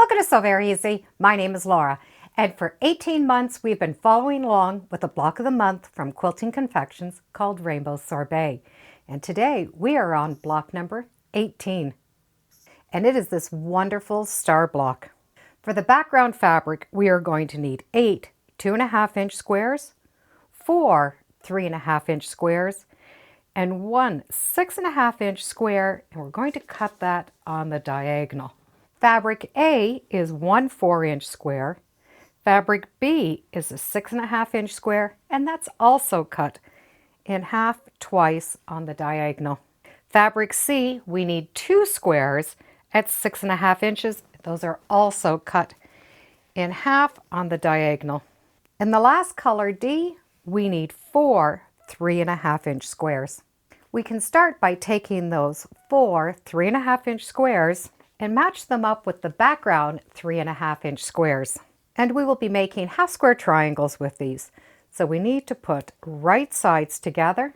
Look at us so very easy. My name is Laura, and for 18 months we've been following along with a block of the month from Quilting Confections called Rainbow Sorbet. And today we are on block number 18. And it is this wonderful star block. For the background fabric, we are going to need 8 2.5-inch squares, 4 3.5-inch squares, and 1 6.5-inch square, and we're going to cut that on the diagonal. Fabric A is 1 4-inch square. Fabric B is a 6.5-inch square, and that's also cut in half twice on the diagonal. Fabric C, we need 2 squares at 6.5 inches. Those are also cut in half on the diagonal. In the last color, D, we need 4 3.5-inch squares. We can start by taking those 4 3.5-inch squares and match them up with the background 3.5-inch squares. And we will be making half square triangles with these. So we need to put right sides together,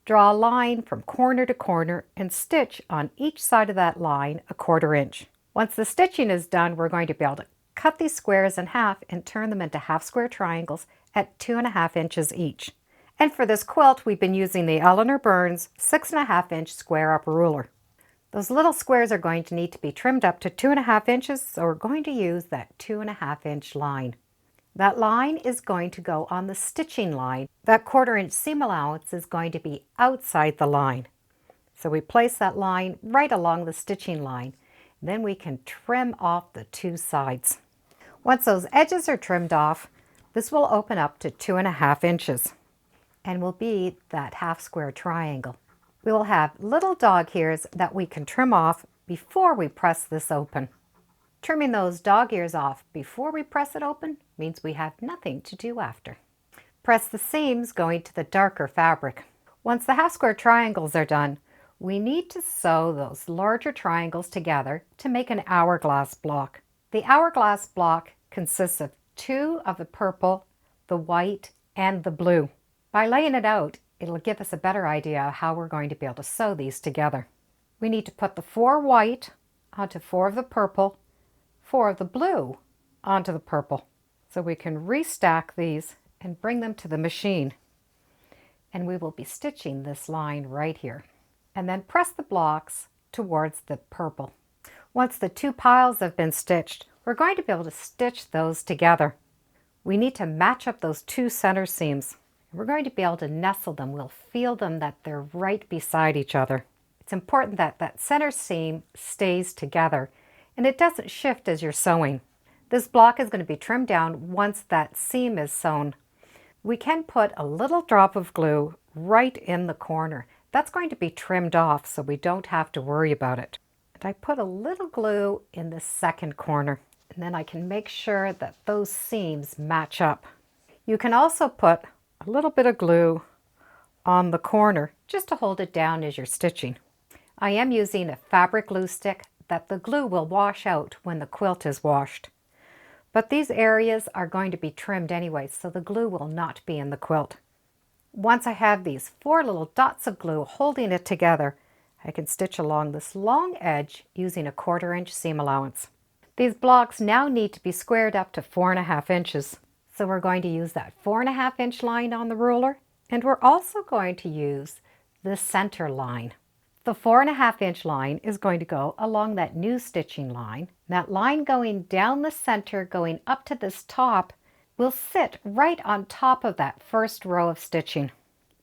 draw a line from corner to corner, and stitch on each side of that line 1/4 inch. Once the stitching is done, we're going to be able to cut these squares in half and turn them into half square triangles at 2.5 inches each. And for this quilt, we've been using the Eleanor Burns 6.5-inch square upper ruler. Those little squares are going to need to be trimmed up to 2.5 inches, so we're going to use that 2.5-inch line. That line is going to go on the stitching line. That 1/4 inch seam allowance is going to be outside the line. So we place that line right along the stitching line. Then we can trim off the 2 sides. Once those edges are trimmed off, this will open up to 2.5 inches and will be that half square triangle. We will have little dog ears that we can trim off before we press this open. Trimming those dog ears off before we press it open means we have nothing to do after. Press the seams going to the darker fabric. Once the half square triangles are done, we need to sew those larger triangles together to make an hourglass block. The hourglass block consists of 2 of the purple, the white, and the blue. By laying it out, it'll give us a better idea of how we're going to be able to sew these together. We need to put the 4 white onto 4 of the purple, 4 of the blue onto the purple. So we can restack these and bring them to the machine. And we will be stitching this line right here. And then press the blocks towards the purple. Once the 2 piles have been stitched, we're going to be able to stitch those together. We need to match up those 2 center seams. We're going to be able to nestle them. We'll feel them that they're right beside each other. It's important that that center seam stays together and it doesn't shift as you're sewing. This block is going to be trimmed down once that seam is sewn. We can put a little drop of glue right in the corner. That's going to be trimmed off so we don't have to worry about it. And I put a little glue in the second corner, and then I can make sure that those seams match up. You can also put a little bit of glue on the corner just to hold it down as you're stitching. I am using a fabric glue stick that the glue will wash out when the quilt is washed. But these areas are going to be trimmed anyway, so the glue will not be in the quilt. Once I have these 4 little dots of glue holding it together, I can stitch along this long edge using a 1/4 inch seam allowance. These blocks now need to be squared up to 4.5 inches. So we're going to use that 4.5-inch line on the ruler, and we're also going to use the center line. The 4.5-inch line is going to go along that new stitching line. That line going down the center, going up to this top, will sit right on top of that first row of stitching.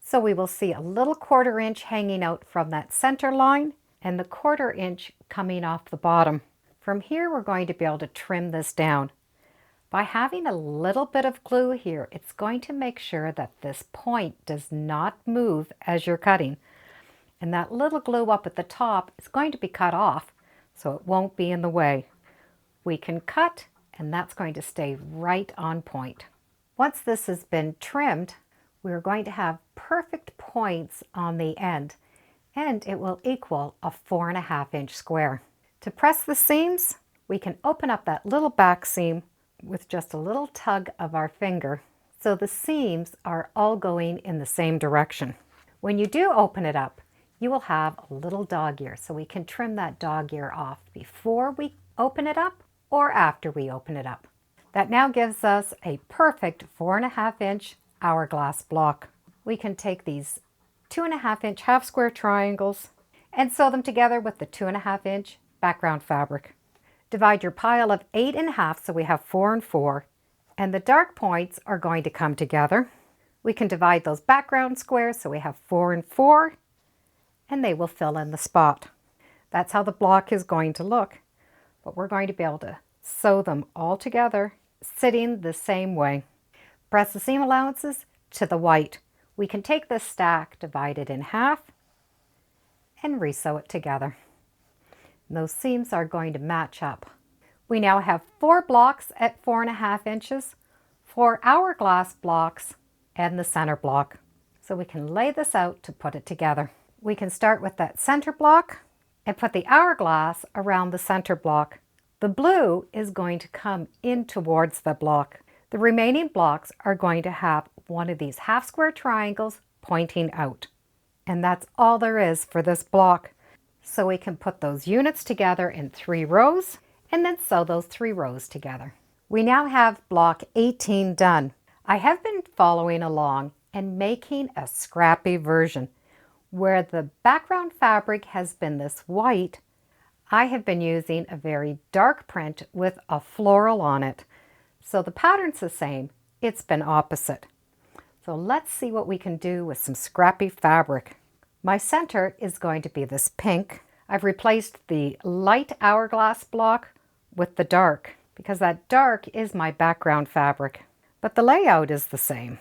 So we will see a little 1/4 inch hanging out from that center line and the 1/4 inch coming off the bottom. From here, we're going to be able to trim this down. By having a little bit of glue here, it's going to make sure that this point does not move as you're cutting. And that little glue up at the top is going to be cut off, so it won't be in the way. We can cut, and that's going to stay right on point. Once this has been trimmed, we're going to have perfect points on the end, and it will equal a 4.5-inch square. To press the seams, we can open up that little back seam with just a little tug of our finger, so the seams are all going in the same direction. When you do open it up, you will have a little dog ear, so we can trim that dog ear off before we open it up or after we open it up. That now gives us a perfect 4.5-inch hourglass block. We can take these 2.5-inch half square triangles and sew them together with the 2.5-inch background fabric. Divide your pile of 8 in half so we have 4 and 4, and the dark points are going to come together. We can divide those background squares so we have 4 and 4, and they will fill in the spot. That's how the block is going to look, but we're going to be able to sew them all together, sitting the same way. Press the seam allowances to the white. We can take this stack, divide it in half, and resew it together. And those seams are going to match up. We now have 4 blocks at 4.5 inches, 4 hourglass blocks, and the center block. So we can lay this out to put it together. We can start with that center block and put the hourglass around the center block. The blue is going to come in towards the block. The remaining blocks are going to have one of these half square triangles pointing out. And that's all there is for this block. So we can put those units together in 3 rows and then sew those 3 rows together. We now have block 18 done. I have been following along and making a scrappy version where the background fabric has been this white. I have been using a very dark print with a floral on it. So the pattern's the same, it's been opposite. So let's see what we can do with some scrappy fabric. My center is going to be this pink. I've replaced the light hourglass block with the dark because that dark is my background fabric, but the layout is the same.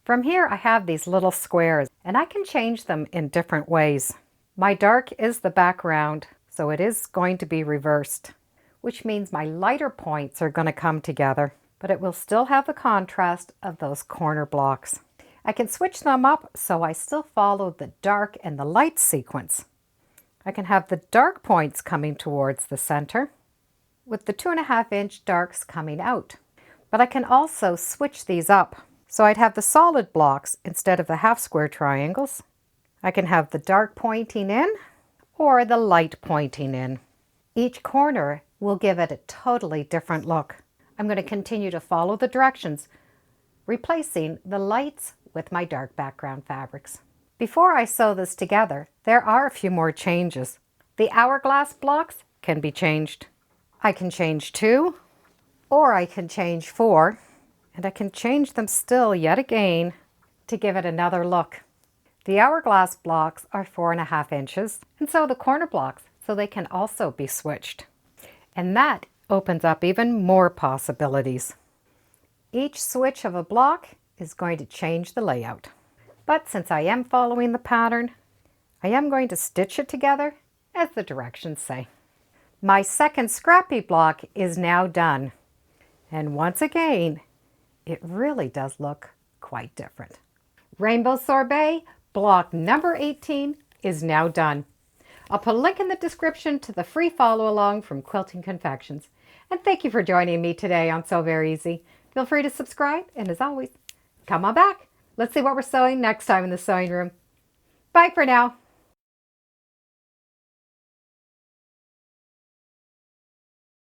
From here I have these little squares and I can change them in different ways. My dark is the background, so it is going to be reversed, which means my lighter points are going to come together, but it will still have the contrast of those corner blocks. I can switch them up so I still follow the dark and the light sequence. I can have the dark points coming towards the center with the 2.5-inch darks coming out. But I can also switch these up. So I'd have the solid blocks instead of the half square triangles. I can have the dark pointing in or the light pointing in. Each corner will give it a totally different look. I'm going to continue to follow the directions, replacing the lights with my dark background fabrics. Before I sew this together, there are a few more changes. The hourglass blocks can be changed. I can change 2, or I can change 4, and I can change them still yet again to give it another look. The hourglass blocks are 4.5 inches, and so the corner blocks, so they can also be switched. And that opens up even more possibilities. Each switch of a block is going to change the layout. But since I am following the pattern, I am going to stitch it together as the directions say. My second scrappy block is now done. And once again, it really does look quite different. Rainbow Sorbet block number 18 is now done. I'll put a link in the description to the free follow along from Quilting Confections. And thank you for joining me today on Sew Very Easy. Feel free to subscribe, and as always, come on back. Let's see what we're sewing next time in the sewing room. Bye for now.